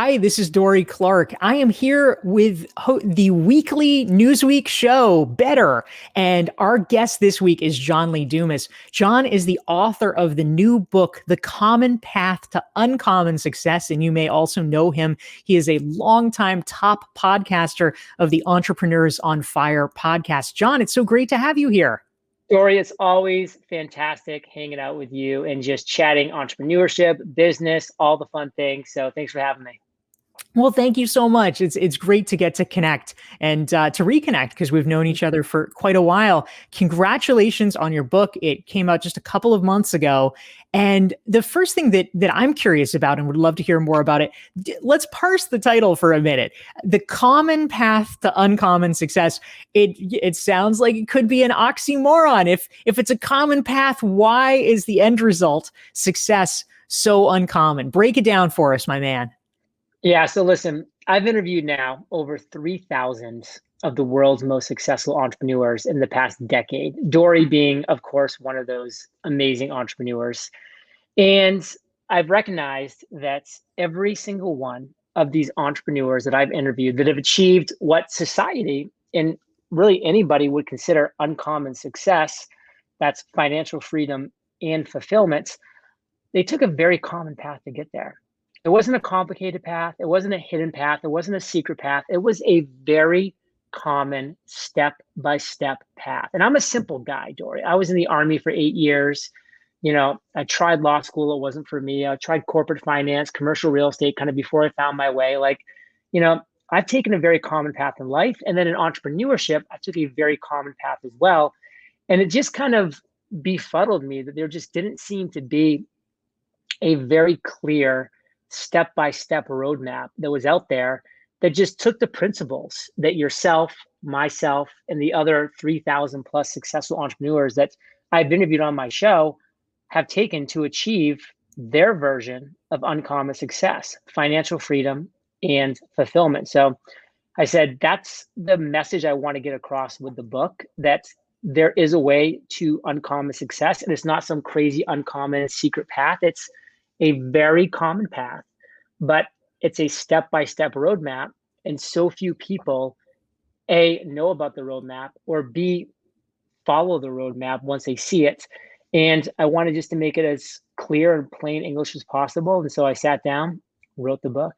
Hi, this is Dorie Clark. I am here with the weekly Newsweek show, Better. And our guest this week is John Lee Dumas. John is the author of the new book, The Common Path to Uncommon Success. And you may also know him. He is a longtime top podcaster of the Entrepreneurs on Fire podcast. John, it's so great to have you here. Dorie, it's always fantastic hanging out with you and just chatting entrepreneurship, business, all the fun things. So thanks for having me. Well, thank you so much. It's great to get to connect and to reconnect because we've known each other for quite a while. Congratulations on your book. It came out just a couple of months ago. And the first thing that I'm curious about and would love to hear more about it, let's parse the title for a minute. The Common Path to Uncommon Success. It sounds like it could be an oxymoron. If it's a common path, why is the end result, success, so uncommon? Break it down for us, my man. Yeah, so listen, I've interviewed now over 3,000 of the world's most successful entrepreneurs in the past decade. Dorie being, of course, one of those amazing entrepreneurs. And I've recognized that every single one of these entrepreneurs that I've interviewed that have achieved what society and really anybody would consider uncommon success, that's financial freedom and fulfillment, they took a very common path to get there. It wasn't a complicated path. It wasn't a hidden path. It wasn't a secret path. It was a very common step-by-step path. And I'm a simple guy, Dorie. I was in the Army for 8 years. I tried law school. It wasn't for me. I tried corporate finance, commercial real estate kind of before I found my way. I've taken a very common path in life. And then in entrepreneurship, I took a very common path as well. And it just kind of befuddled me that there just didn't seem to be a very clear step-by-step roadmap that was out there that just took the principles that yourself, myself, and the other 3,000 plus successful entrepreneurs that I've interviewed on my show have taken to achieve their version of uncommon success, financial freedom, and fulfillment. So I said, that's the message I want to get across with the book, that there is a way to uncommon success, and it's not some crazy uncommon secret path. It's a very common path, but it's a step-by-step roadmap. And so few people, A, know about the roadmap, or B, follow the roadmap once they see it. And I wanted just to make it as clear and plain English as possible. And so I sat down, wrote the book.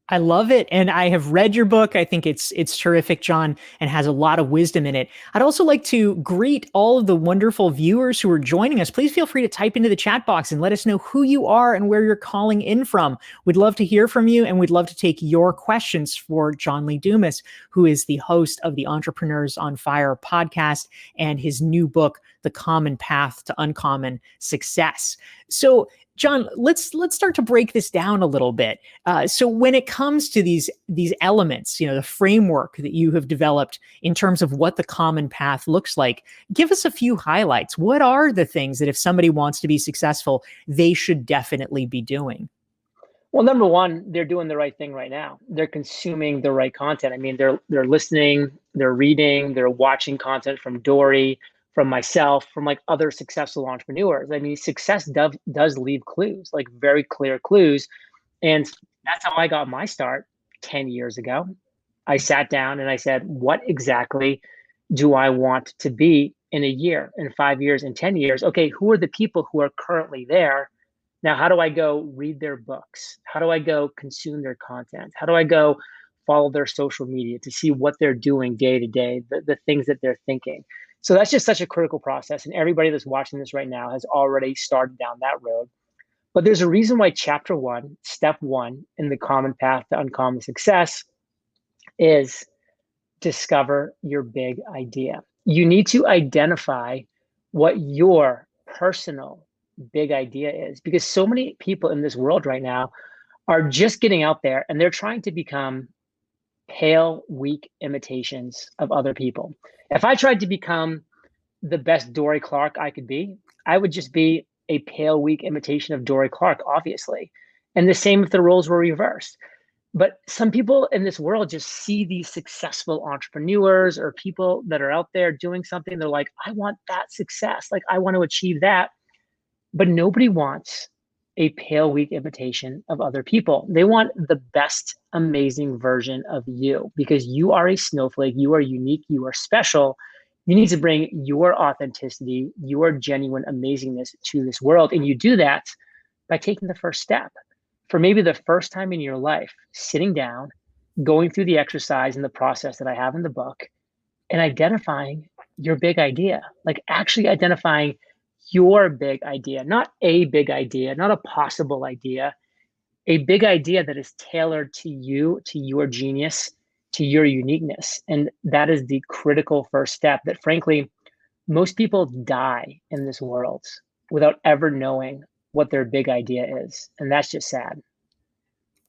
I love it. And I have read your book. I think it's terrific, John, and has a lot of wisdom in it. I'd also like to greet all of the wonderful viewers who are joining us. Please feel free to type into the chat box and let us know who you are and where you're calling in from. We'd love to hear from you, and we'd love to take your questions for John Lee Dumas, who is the host of the Entrepreneurs on Fire podcast and his new book, The Common Path to Uncommon Success. So John, let's start to break this down a little bit. So when it comes to these elements, the framework that you have developed in terms of what the common path looks like, give us a few highlights. What are the things that if somebody wants to be successful, they should definitely be doing? Well, number one, they're doing the right thing right now. They're consuming the right content. I mean, they're listening, they're reading, they're watching content from Dorie, from myself, from like other successful entrepreneurs. I mean, success does leave clues, like very clear clues. And that's how I got my start 10 years ago. I sat down and I said, what exactly do I want to be in a year, in 5 years, in 10 years? Okay, who are the people who are currently there? Now, how do I go read their books? How do I go consume their content? How do I go follow their social media to see what they're doing day to day, the things that they're thinking? So that's just such a critical process. And everybody that's watching this right now has already started down that road. But there's a reason why chapter one, step one in the common path to uncommon success is discover your big idea. You need to identify what your personal big idea is, because so many people in this world right now are just getting out there and they're trying to become pale, weak imitations of other people. If I tried to become the best Dorie Clark I could be, I would just be a pale, weak imitation of Dorie Clark, obviously. And the same if the roles were reversed. But some people in this world just see these successful entrepreneurs or people that are out there doing something. They're like, I want that success. Like, I want to achieve that. But nobody wants a pale, weak imitation of other people. They want the best, amazing version of you because you are a snowflake, you are unique, you are special. You need to bring your authenticity, your genuine amazingness to this world. And you do that by taking the first step. For maybe the first time in your life, sitting down, going through the exercise and the process that I have in the book, and identifying your big idea, like actually identifying your big idea, not a big idea, not a possible idea, a big idea that is tailored to you, to your genius, to your uniqueness. And that is the critical first step that, frankly, most people die in this world without ever knowing what their big idea is. And that's just sad.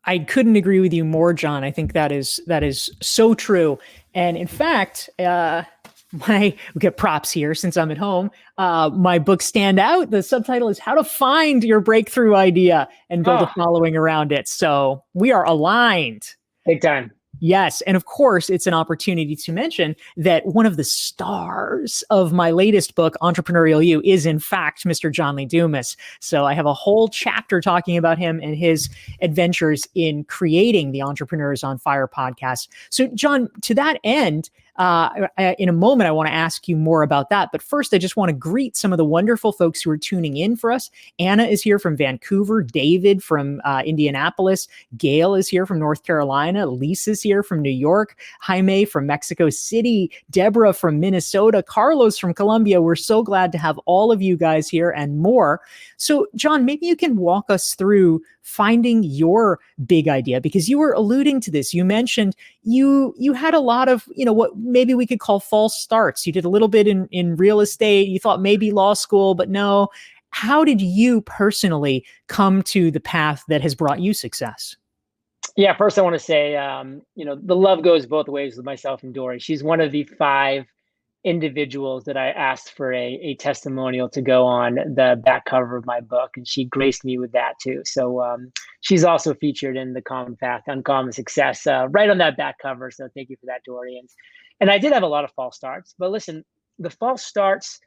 I couldn't agree with you more, John. I think that is so true. And in fact, my we get props here since I'm at home. My book Stand Out. The subtitle is How to Find Your Breakthrough Idea and Build a Oh, Following Around It. So we are aligned. big time. Yes. And of course, it's an opportunity to mention that one of the stars of my latest book, Entrepreneurial You, is in fact Mr. John Lee Dumas. So I have a whole chapter talking about him and his adventures in creating the Entrepreneurs on Fire podcast. So, John, to that end, in a moment, I want to ask you more about that. But first, I just want to greet some of the wonderful folks who are tuning in for us. Anna is here from Vancouver, David from Indianapolis, Gail is here from North Carolina, Lisa's here from New York, Jaime from Mexico City, Deborah from Minnesota, Carlos from Colombia. We're so glad to have all of you guys here and more. So, John, maybe you can walk us through finding your big idea, because you were alluding to this. You mentioned you had a lot of, what maybe we could call false starts. You did a little bit in real estate. You thought maybe law school, but no. How did you personally come to the path that has brought you success? Yeah, first I want to say, the love goes both ways with myself and Dorie. She's one of the 5 individuals that I asked for a testimonial to go on the back cover of my book, and she graced me with that too. So she's also featured in the Common Path, Uncommon Success, right on that back cover. So thank you for that, Dorie. And I did have a lot of false starts, but listen, the false starts,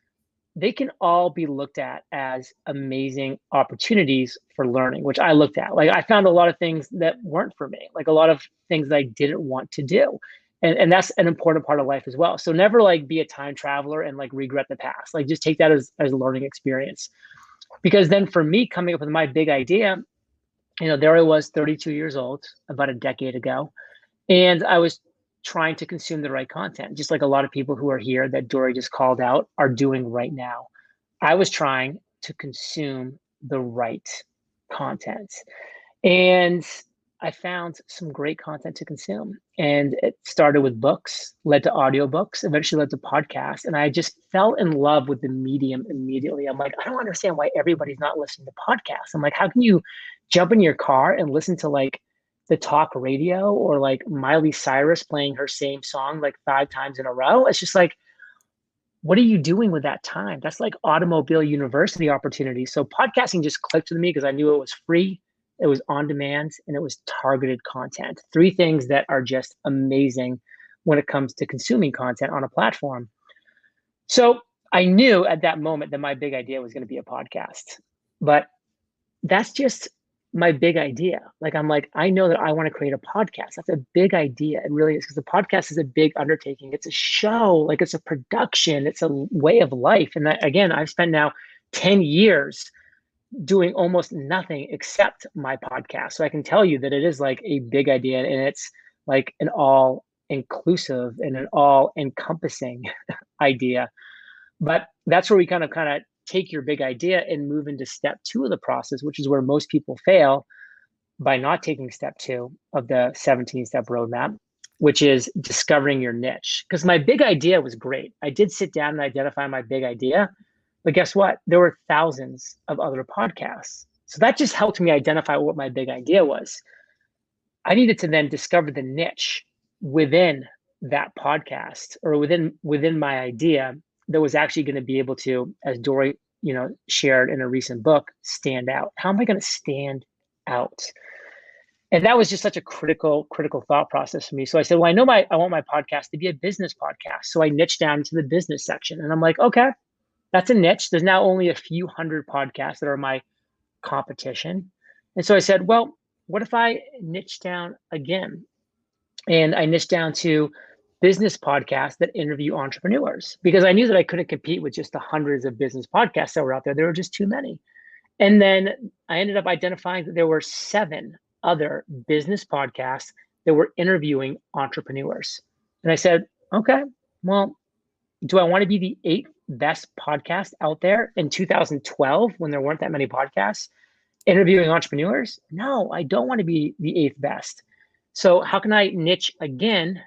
they can all be looked at as amazing opportunities for learning, which I looked at. Like I found a lot of things that weren't for me, like a lot of things that I didn't want to do. And that's an important part of life as well. So never like be a time traveler and like regret the past. Like just take that as a learning experience. Because then for me coming up with my big idea, there I was 32 years old about a decade ago. And I was trying to consume the right content, just like a lot of people who are here that Dorie just called out are doing right now. I was trying to consume the right content. And I found some great content to consume. And it started with books, led to audiobooks, eventually led to podcasts. And I just fell in love with the medium immediately. I'm like, I don't understand why everybody's not listening to podcasts. I'm like, how can you jump in your car and listen to like the talk radio or like Miley Cyrus playing her same song like 5 times in a row? It's just like, what are you doing with that time? That's like automobile university opportunity. So podcasting just clicked with me because I knew it was free, it was on demand, and it was targeted content. 3 things that are just amazing when it comes to consuming content on a platform. So I knew at that moment that my big idea was going to be a podcast, but that's just my big idea. Like, I'm like, I know that I want to create a podcast. That's a big idea. It really is, because the podcast is a big undertaking. It's a show, like it's a production, it's a way of life. And that, again, I've spent now 10 years doing almost nothing except my podcast. So I can tell you that it is like a big idea, and it's like an all inclusive and an all encompassing idea. But that's where we kind of take your big idea and move into step 2 of the process, which is where most people fail by not taking step 2 of the 17-step roadmap, which is discovering your niche. Because my big idea was great. I did sit down and identify my big idea, but guess what? There were thousands of other podcasts. So that just helped me identify what my big idea was. I needed to then discover the niche within that podcast or within my idea that was actually going to be able to, as Dorie, shared in a recent book, stand out. How am I going to stand out? And that was just such a critical thought process for me. So I said, well, I want my podcast to be a business podcast. So I niched down into the business section, and I'm like, okay, that's a niche. There's now only a few hundred podcasts that are my competition. And so I said, well, what if I niche down again? And I niched down to business podcasts that interview entrepreneurs because I knew that I couldn't compete with just the hundreds of business podcasts that were out there. There were just too many. And then I ended up identifying that there were 7 other business podcasts that were interviewing entrepreneurs. And I said, okay, well, do I want to be the 8th best podcast out there in 2012 when there weren't that many podcasts interviewing entrepreneurs? No, I don't want to be the 8th best. So how can I niche again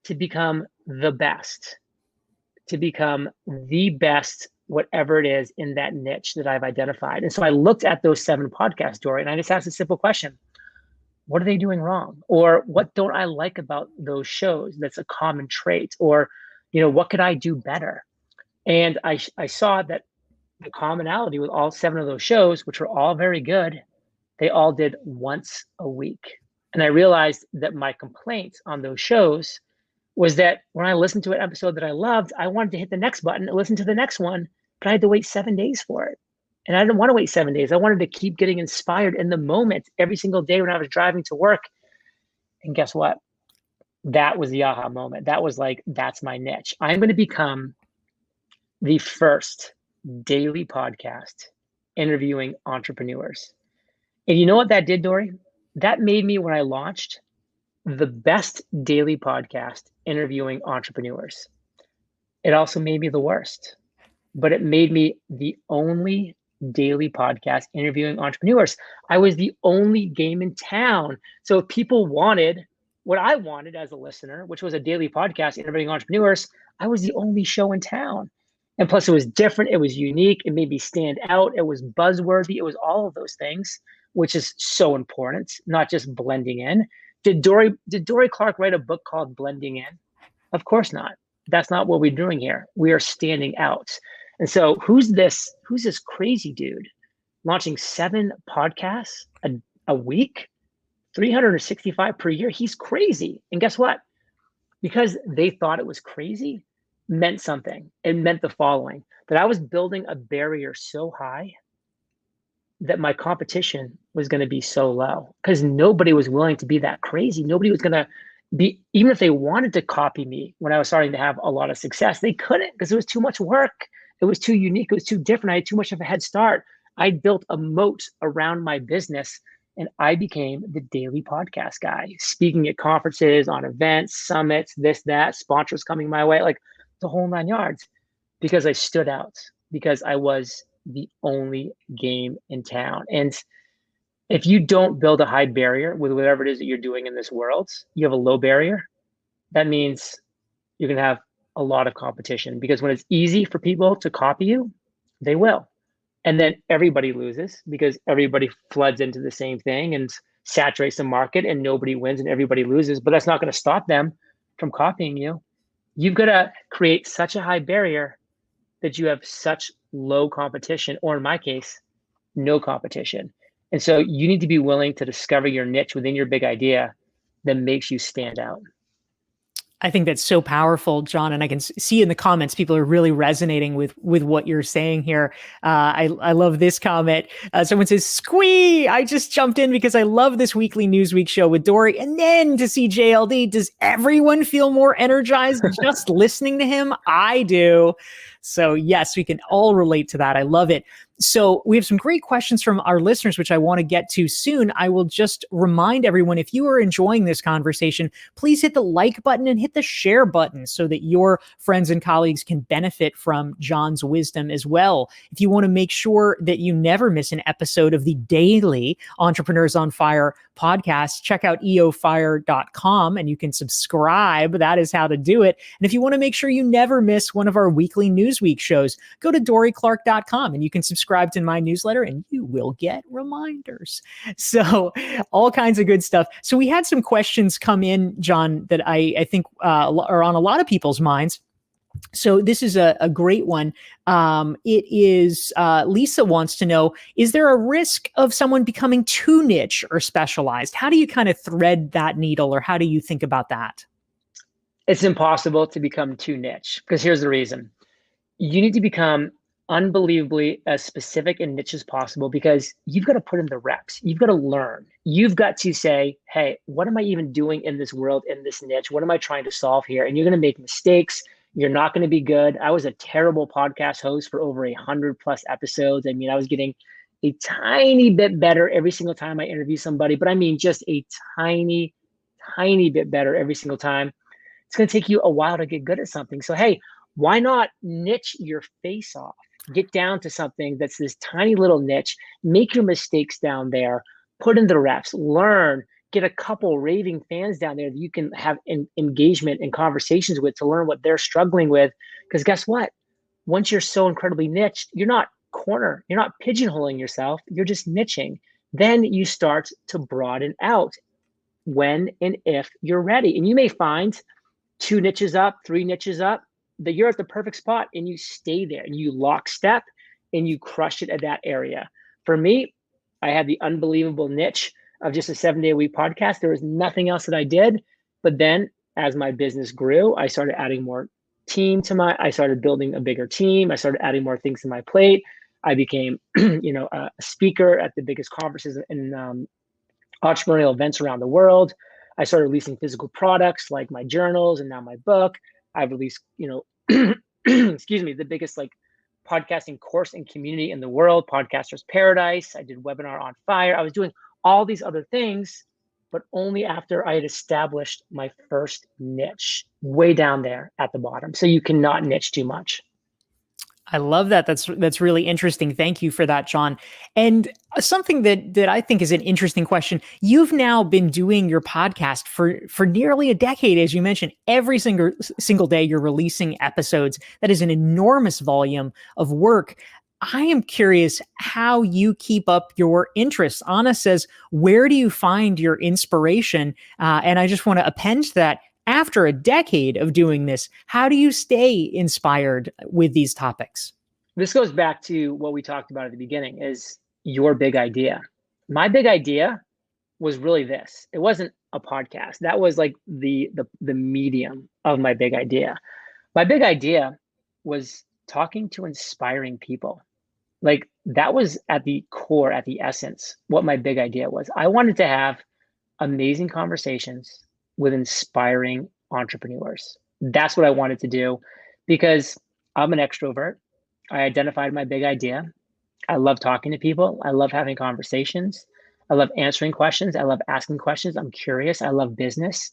to become the best, to become the best, whatever it is in that niche that I've identified? And so I looked at those 7 podcasts, Dorie, and I just asked a simple question. What are they doing wrong? Or what don't I like about those shows that's a common trait? Or, what could I do better? And I saw that the commonality with all 7 of those shows, which were all very good, they all did once a week. And I realized that my complaint on those shows was that when I listened to an episode that I loved, I wanted to hit the next button and listen to the next one, but I had to wait 7 days for it. And I didn't want to wait 7 days. I wanted to keep getting inspired in the moment every single day when I was driving to work. And guess what? That was the aha moment. That was like, that's my niche. I'm going to become the first daily podcast interviewing entrepreneurs. And you know what that did, Dorie? That made me, when I launched, the best daily podcast interviewing entrepreneurs. It also made me the worst, but it made me the only daily podcast interviewing entrepreneurs. I was the only game in town. So if people wanted what I wanted as a listener, which was a daily podcast interviewing entrepreneurs, I was the only show in town. And plus it was different. It was unique. It made me stand out. It was buzzworthy. It was all of those things, which is so important, not just blending in. Did Dorie Clark write a book called Blending In? Of course not. That's not what we're doing here. We are standing out. And so who's this crazy dude launching 7 podcasts a week, 365 per year? He's crazy. And guess what? Because they thought it was crazy, meant something. It meant the following, that I was building a barrier so high that my competition was going to be so low because nobody was willing to be that crazy. Nobody was going to be, even if they wanted to copy me when I was starting to have a lot of success, they couldn't because it was too much work. It was too unique. It was too different. I had too much of a head start. I built a moat around my business and I became the daily podcast guy, speaking at conferences, on events, summits, this, that, sponsors coming my way, like the whole 9 yards, because I stood out, because I was the only game in town. And if you don't build a high barrier with whatever it is that you're doing in this world, you have a low barrier. That means you're going to have a lot of competition, because when it's easy for people to copy you, they will. And then everybody loses because everybody floods into the same thing and saturates the market and nobody wins and everybody loses. But that's not going to stop them from copying you. You've got to create such a high barrier that you have such low competition, or in my case, no competition. And so you need to be willing to discover your niche within your big idea that makes you stand out. I think that's so powerful, John. And I can see in the comments, people are really resonating with what you're saying here. I love this comment. Someone says, "Squee, I just jumped in because I love this weekly Newsweek show with Dorie. And then to see JLD, does everyone feel more energized just listening to him? I do." So yes, we can all relate to that. I love it. So we have some great questions from our listeners, which I want to get to soon. I will just remind everyone, if you are enjoying this conversation, please hit the like button and hit the share button so that your friends and colleagues can benefit from John's wisdom as well. If you want to make sure that you never miss an episode of the daily Entrepreneurs on Fire podcast, check out eofire.com and you can subscribe. That is how to do it. And if you want to make sure you never miss one of our weekly Newsweek shows, go to dorieclark.com and you can subscribe to my newsletter and you will get reminders. So all kinds of good stuff. So we had some questions come in, John, that I think are on a lot of people's minds. So this is a great one. It is Lisa wants to know, is there a risk of someone becoming too niche or specialized? How do you kind of thread that needle, or how do you think about that? It's impossible to become too niche, because here's the reason. You need to become unbelievably as specific and niche as possible because you've got to put in the reps. You've got to learn. You've got to say, hey, what am I even doing in this world, in this niche? What am I trying to solve here? And you're going to make mistakes. You're not going to be good. I was a terrible podcast host for over 100+ episodes. I mean, I was getting a tiny bit better every single time I interview somebody, but I mean, just a tiny, tiny bit better every single time. It's going to take you a while to get good at something. So, hey, why not niche your face off? Get down to something that's this tiny little niche, make your mistakes down there, put in the reps, learn, get a couple raving fans down there that you can have engagement and conversations with to learn what they're struggling with. Because guess what? Once you're so incredibly niched, you're not you're not pigeonholing yourself, you're just niching. Then you start to broaden out when and if you're ready. And you may find 2 niches up, 3 niches up, that you're at the perfect spot and you stay there and you lockstep and you crush it at that area. For me, I had the unbelievable niche of just a 7-day-a-week podcast. There was nothing else that I did. But then as my business grew, I started adding more I started building a bigger team. I started adding more things to my plate. I became, a speaker at the biggest conferences and entrepreneurial events around the world. I started releasing physical products like my journals and now my book. I've released, excuse me, the biggest like podcasting course and community in the world, Podcasters Paradise. I did Webinar on Fire. I was doing all these other things, but only after I had established my first niche way down there at the bottom. So you cannot niche too much. I love that. That's really interesting. Thank you for that, John. And something that I think is an interesting question. You've now been doing your podcast for nearly a decade, as you mentioned. Every single day, you're releasing episodes. That is an enormous volume of work. I am curious how you keep up your interests. Anna says, "Where do you find your inspiration?" And I just want to append to that. After a decade of doing this, how do you stay inspired with these topics? This goes back to what we talked about at the beginning, is your big idea. My big idea was really this. It wasn't a podcast. That was like the medium of my big idea. My big idea was talking to inspiring people. Like that was at the core, at the essence, what my big idea was. I wanted to have amazing conversations with inspiring entrepreneurs. That's what I wanted to do because I'm an extrovert. I identified my big idea. I love talking to people. I love having conversations. I love answering questions. I love asking questions. I'm curious. I love business.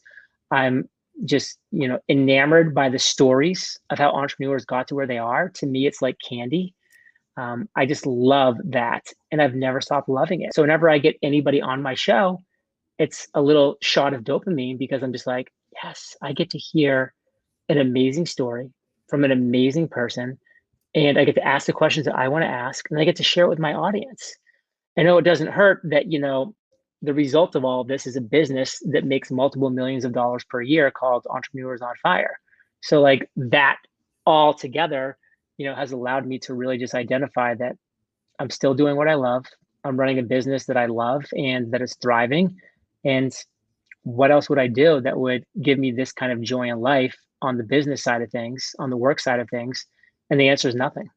I'm just, enamored by the stories of how entrepreneurs got to where they are. To me, it's like candy. I just love that. And I've never stopped loving it. So whenever I get anybody on my show, it's a little shot of dopamine because I'm just like, yes, I get to hear an amazing story from an amazing person. And I get to ask the questions that I want to ask, and I get to share it with my audience. I know it doesn't hurt that, the result of all of this is a business that makes multiple millions of dollars per year called Entrepreneurs on Fire. So like that all together, has allowed me to really just identify that I'm still doing what I love. I'm running a business that I love and that is thriving. And what else would I do that would give me this kind of joy in life on the business side of things, on the work side of things? And the answer is nothing.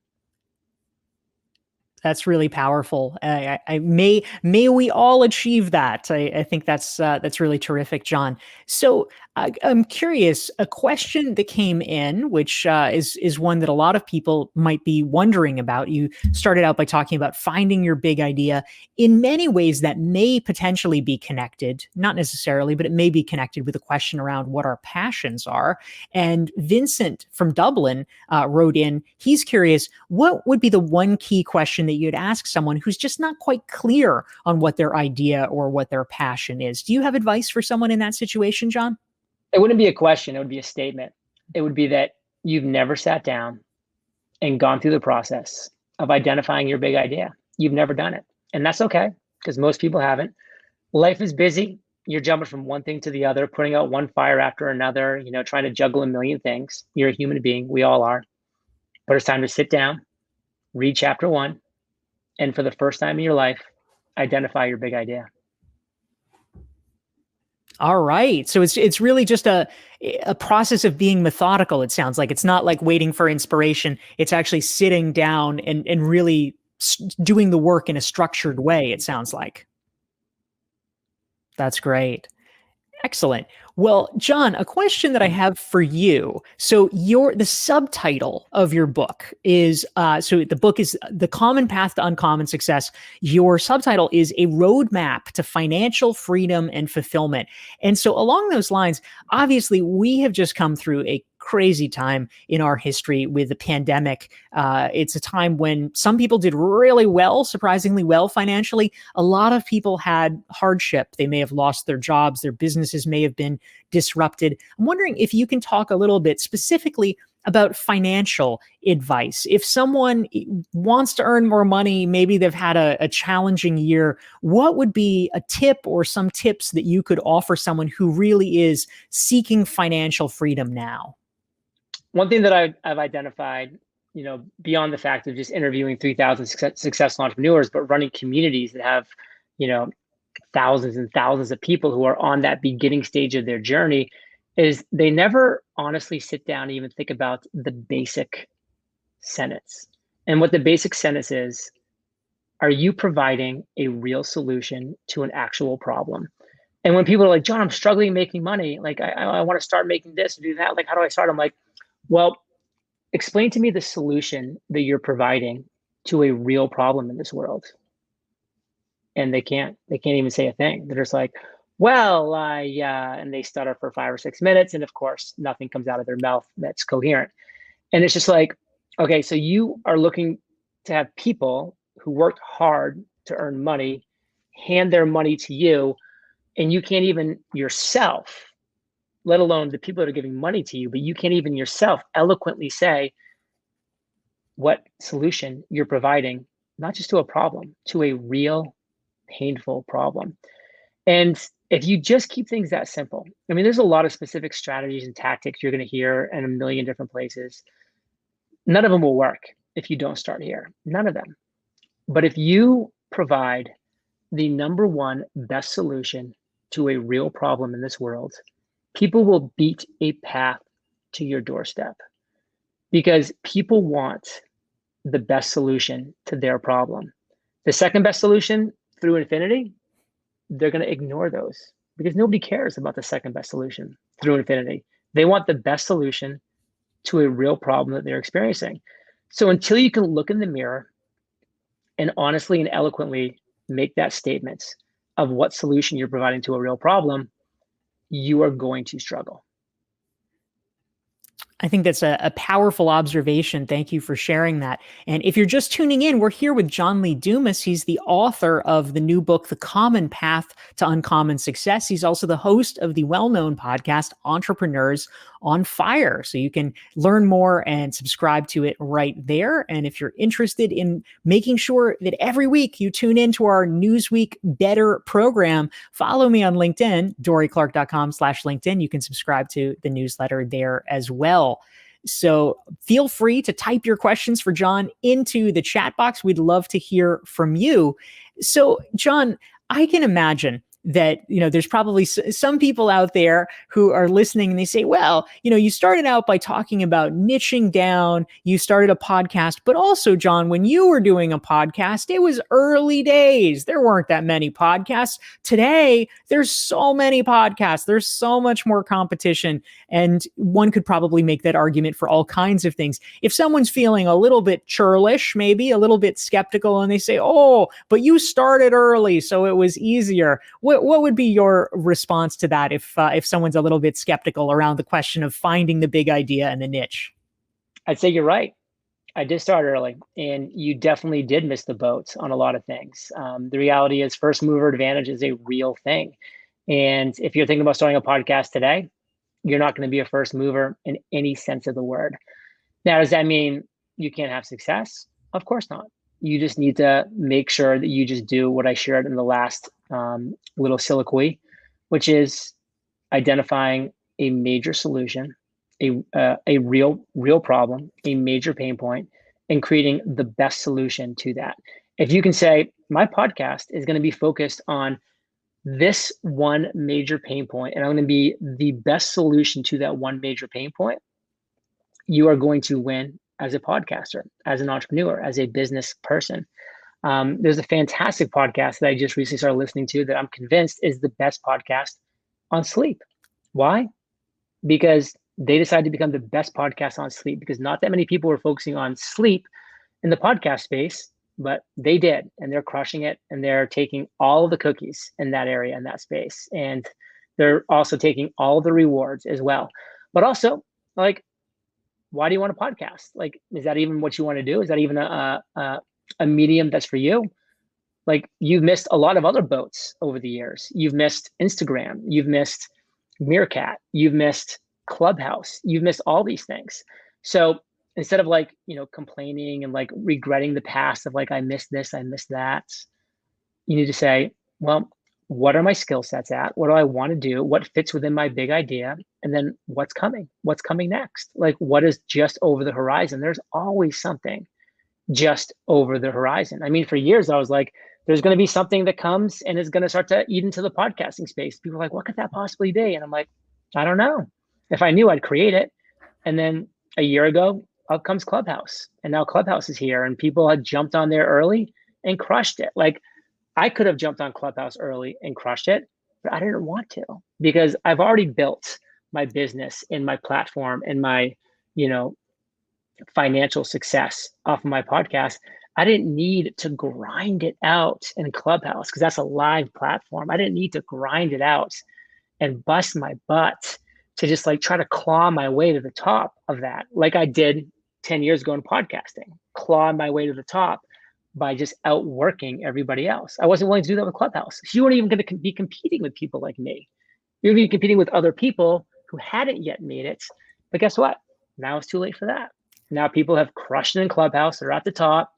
That's really powerful. May we all achieve that. I think that's really terrific, John. So I'm curious. A question that came in, which is one that a lot of people might be wondering about. You started out by talking about finding your big idea. In many ways, that may potentially be connected, not necessarily, but it may be connected with a question around what our passions are. And Vincent from Dublin wrote in. He's curious, what would be the one key question that you'd ask someone who's just not quite clear on what their idea or what their passion is? Do you have advice for someone in that situation, John? It wouldn't be a question. It would be a statement. It would be that you've never sat down and gone through the process of identifying your big idea. You've never done it. And that's okay, because most people haven't. Life is busy. You're jumping from one thing to the other, putting out one fire after another, trying to juggle a million things. You're a human being. We all are. But it's time to sit down, read chapter 1, and for the first time in your life, identify your big idea. All right. So it's really just a process of being methodical, it sounds like. It's not like waiting for inspiration. It's actually sitting down and really doing the work in a structured way, it sounds like. That's great. Excellent. Well, John, a question that I have for you. So the subtitle of your book is so the book is The Common Path to Uncommon Success. Your subtitle is A Roadmap to Financial Freedom and Fulfillment. And so along those lines, obviously we have just come through a crazy time in our history with the pandemic. It's a time when some people did really well, surprisingly well financially. A lot of people had hardship. They may have lost their jobs, their businesses may have been disrupted. I'm wondering if you can talk a little bit specifically about financial advice. If someone wants to earn more money, maybe they've had a challenging year, what would be a tip or some tips that you could offer someone who really is seeking financial freedom now? One thing that I've identified, beyond the fact of just interviewing 3,000 successful entrepreneurs, but running communities that have, thousands and thousands of people who are on that beginning stage of their journey, is they never honestly sit down and even think about the basic sentence. And what the basic sentence is, are you providing a real solution to an actual problem? And when people are like, John, I'm struggling making money. Like, I want to start making this and do that. Like, how do I start? I'm like, well, explain to me the solution that you're providing to a real problem in this world. And they can't even say a thing. They're just like, well, and they stutter for 5 or 6 minutes. And of course, nothing comes out of their mouth that's coherent. And it's just like, okay, so you are looking to have people who worked hard to earn money hand their money to you, and you can't even yourself, let alone the people that are giving money to you, but you can't even yourself eloquently say what solution you're providing, not just to a problem, to a real painful problem. And if you just keep things that simple, I mean, there's a lot of specific strategies and tactics you're going to hear in a million different places. None of them will work if you don't start here. None of them. But if you provide the number one best solution to a real problem in this world, people will beat a path to your doorstep because people want the best solution to their problem. The second best solution through infinity, they're going to ignore those because nobody cares about the second best solution through infinity. They want the best solution to a real problem that they're experiencing. So until you can look in the mirror and honestly and eloquently make that statement of what solution you're providing to a real problem, you are going to struggle. I think that's a powerful observation. Thank you for sharing that. And if you're just tuning in, we're here with John Lee Dumas. He's the author of the new book, The Common Path to Uncommon Success. He's also the host of the well-known podcast, Entrepreneurs on Fire. So you can learn more and subscribe to it right there. And if you're interested in making sure that every week you tune into our Newsweek Better program, follow me on LinkedIn, dorieclark.com/LinkedIn. You can subscribe to the newsletter there as well. So feel free to type your questions for John into the chat box. We'd love to hear from you. So, John, I can imagine that, there's probably some people out there who are listening and they say, well, you started out by talking about niching down, you started a podcast, but also, John, when you were doing a podcast, it was early days. There weren't that many podcasts. Today, there's so many podcasts. There's so much more competition. And one could probably make that argument for all kinds of things. If someone's feeling a little bit churlish, maybe a little bit skeptical, and they say, oh, but you started early, so it was easier. What would be your response to that if someone's a little bit skeptical around the question of finding the big idea and the niche? I'd say you're right. I did start early, and you definitely did miss the boat on a lot of things. The reality is first mover advantage is a real thing. And if you're thinking about starting a podcast today, you're not going to be a first mover in any sense of the word. Now, does that mean you can't have success? Of course not. You just need to make sure that you just do what I shared in the last little soliloquy, which is identifying a major solution, a real problem, a major pain point, and creating the best solution to that. If you can say, my podcast is going to be focused on this one major pain point, and I'm going to be the best solution to that one major pain point, you are going to win as a podcaster, as an entrepreneur, as a business person. There's a fantastic podcast that I just recently started listening to that I'm convinced is the best podcast on sleep. Why? Because they decided to become the best podcast on sleep, because not that many people were focusing on sleep in the podcast space, but they did, and they're crushing it, and they're taking all of the cookies in that area, in that space, and they're also taking all the rewards as well. But also, like, why do you want a podcast? Like, is that even what you want to do? Is that even a medium that's for you? Like, you've missed a lot of other boats over the years. You've missed Instagram, you've missed Meerkat, you've missed Clubhouse, you've missed all these things. So instead of like, complaining and like regretting the past of like, I missed this, I missed that, you need to say, well, what are my skill sets at? What do I want to do? What fits within my big idea? And then what's coming? What's coming next? Like, what is just over the horizon? There's always something just over the horizon. I mean, for years, I was like, there's going to be something that comes and is going to start to eat into the podcasting space. People are like, what could that possibly be? And I'm like, I don't know. If I knew, I'd create it. And then a year ago, up comes Clubhouse. And now Clubhouse is here, and people had jumped on there early and crushed it. Like, I could have jumped on Clubhouse early and crushed it, but I didn't want to, because I've already built my business and my platform and my, financial success off of my podcast. I didn't need to grind it out in Clubhouse, because that's a live platform. I didn't need to grind it out and bust my butt to just like try to claw my way to the top of that, like I did 10 years ago in podcasting, claw my way to the top by just outworking everybody else. I wasn't willing to do that with Clubhouse. You weren't even going to be competing with people like me. You're going to be competing with other people who hadn't yet made it. But guess what? Now it's too late for that. Now people have crushed it in Clubhouse. They're at the top.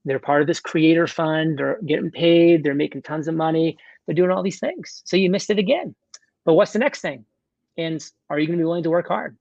They're part of this creator fund. They're getting paid. They're making tons of money. They're doing all these things. So you missed it again. But what's the next thing? And are you going to be willing to work hard?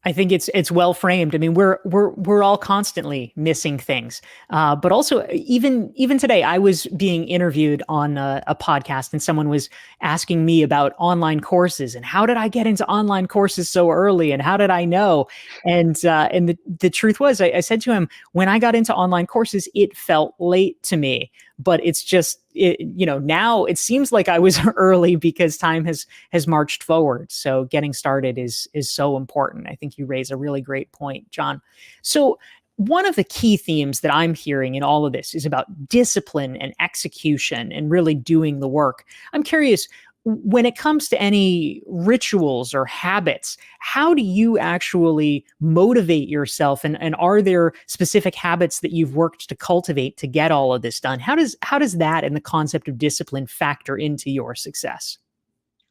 I think it's well framed. I mean, we're all constantly missing things, but also even today, I was being interviewed on a podcast, and someone was asking me about online courses and how did I get into online courses so early, and how did I know? And the truth was, I said to him, when I got into online courses, it felt late to me. But it's just, now it seems like I was early because time has marched forward. So getting started is so important. I think you raise a really great point, John. So one of the key themes that I'm hearing in all of this is about discipline and execution and really doing the work. I'm curious, when it comes to any rituals or habits, how do you actually motivate yourself? And are there specific habits that you've worked to cultivate to get all of this done? How does that and the concept of discipline factor into your success?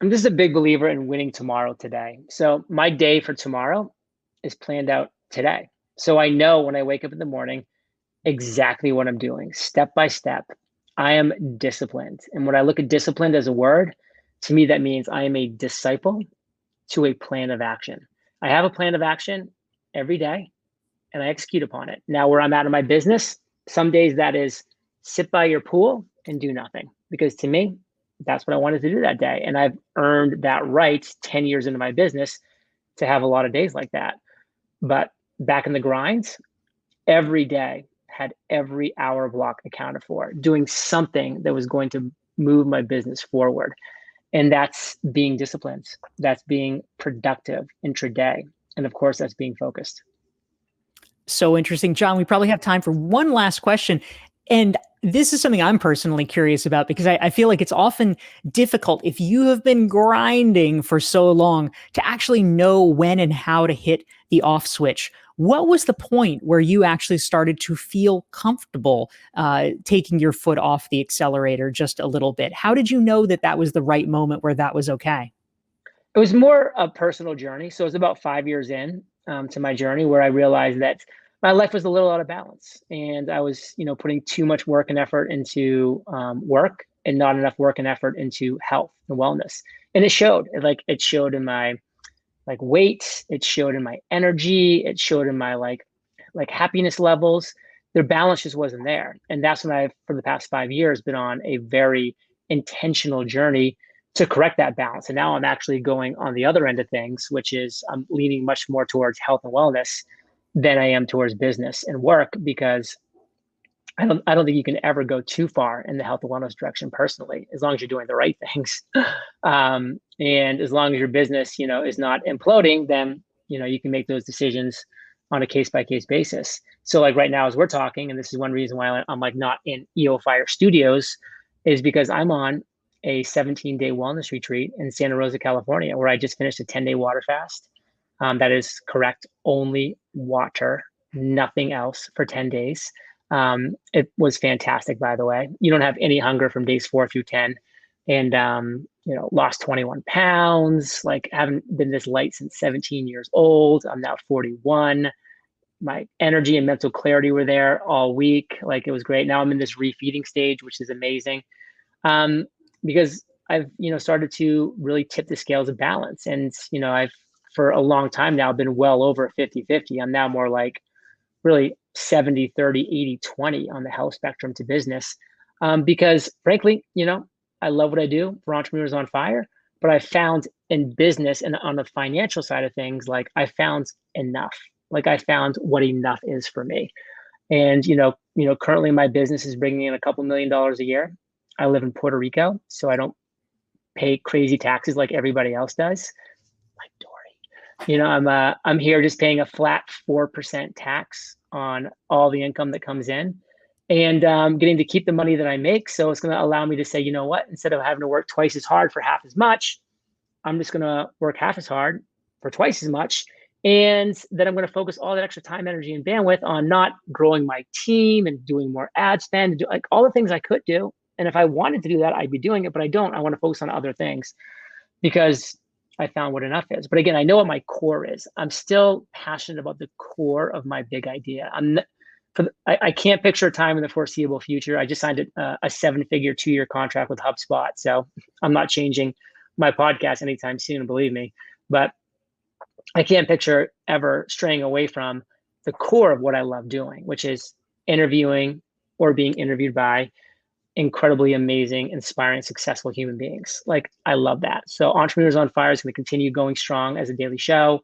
I'm just a big believer in winning tomorrow today. So my day for tomorrow is planned out today. So I know when I wake up in the morning exactly what I'm doing, step by step. I am disciplined. And when I look at disciplined as a word, to me, that means I am a disciple to a plan of action. I have a plan of action every day and I execute upon it. Now, where I'm at in my business, some days that is sit by your pool and do nothing, because to me, that's what I wanted to do that day. And I've earned that right 10 years into my business to have a lot of days like that. But back in the grind, every day had every hour block accounted for, doing something that was going to move my business forward. And that's being disciplined. That's being productive intraday. And of course, that's being focused. So interesting. John, we probably have time for one last question. And this is something I'm personally curious about, because I feel like it's often difficult, if you have been grinding for so long, to actually know when and how to hit the off switch. What was the point where you actually started to feel comfortable taking your foot off the accelerator just a little bit? How did you know that that was the right moment where that was okay? It was more a personal journey. So it was about 5 years in to my journey where I realized that my life was a little out of balance, and I was, putting too much work and effort into work and not enough work and effort into health and wellness. And it showed. It showed in my weight. It showed in my energy. It showed in my like happiness levels. their balance just wasn't there. And that's when I've, for the past 5 years, been on a very intentional journey to correct that balance. And now I'm actually going on the other end of things, which is I'm leaning much more towards health and wellness than I am towards business and work, because I don't think you can ever go too far in the health and wellness direction personally, as long as you're doing the right things. And as long as your business, is not imploding, then, you can make those decisions on a case by case basis. So like right now, as we're talking, and this is one reason why I'm like not in EO Fire Studios, is because I'm on a 17-day wellness retreat in Santa Rosa, California, where I just finished a 10-day water fast. That is correct. Only water, nothing else for 10 days. It was fantastic, by the way. You don't have any hunger from days 4 through 10. And, lost 21 pounds, like haven't been this light since 17 years old. I'm now 41. My energy and mental clarity were there all week. Like it was great. Now I'm in this refeeding stage, which is amazing. Because I've, started to really tip the scales of balance. And, I've, for a long time now, been well over 50-50. I'm now more like really 70-30, 80-20 on the health spectrum to business. Because frankly, I love what I do for Entrepreneurs on Fire, but I found in business and on the financial side of things, like I found enough. Like I found what enough is for me. And, currently my business is bringing in a couple $1,000,000 a year. I live in Puerto Rico, so I don't pay crazy taxes like everybody else does. Like Dorie, I'm here just paying a flat 4% tax on all the income that comes in, and getting to keep the money that I make. So it's going to allow me to say, you know what, instead of having to work twice as hard for half as much, I'm just going to work half as hard for twice as much. And then I'm going to focus all that extra time, energy, and bandwidth on not growing my team and doing more ad spend, and do like all the things I could do. And if I wanted to do that, I'd be doing it, but I don't. I want to focus on other things because I found what enough is. But again, I know what my core is. I'm still passionate about the core of my big idea. I can't picture a time in the foreseeable future. I just signed a 7-figure 2-year contract with HubSpot. So I'm not changing my podcast anytime soon, believe me. But I can't picture ever straying away from the core of what I love doing, which is interviewing or being interviewed by incredibly amazing, inspiring, successful human beings. Like I love that. So Entrepreneurs on Fire is going to continue going strong as a daily show.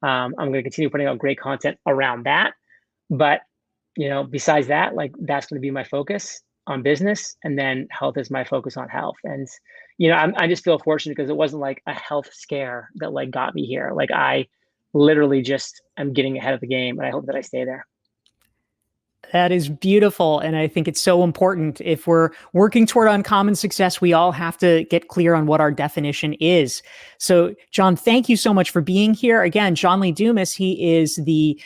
I'm going to continue putting out great content around that. But, besides that, like that's going to be my focus on business. And then health is my focus on health. And, I just feel fortunate because it wasn't like a health scare that like got me here. Like I literally just am getting ahead of the game, and I hope that I stay there. That is beautiful. And I think it's so important. If we're working toward uncommon success, we all have to get clear on what our definition is. So, John, thank you so much for being here. Again, John Lee Dumas, he is the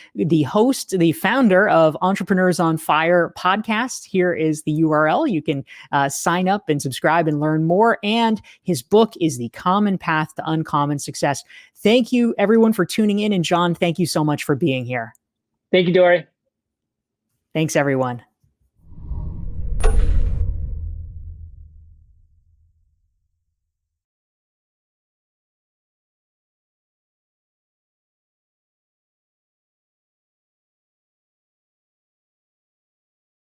host, the founder of Entrepreneurs on Fire podcast. Here is the URL. You can sign up and subscribe and learn more. And his book is The Common Path to Uncommon Success. Thank you, everyone, for tuning in. And John, thank you so much for being here. Thank you, Dorie. Thanks, everyone.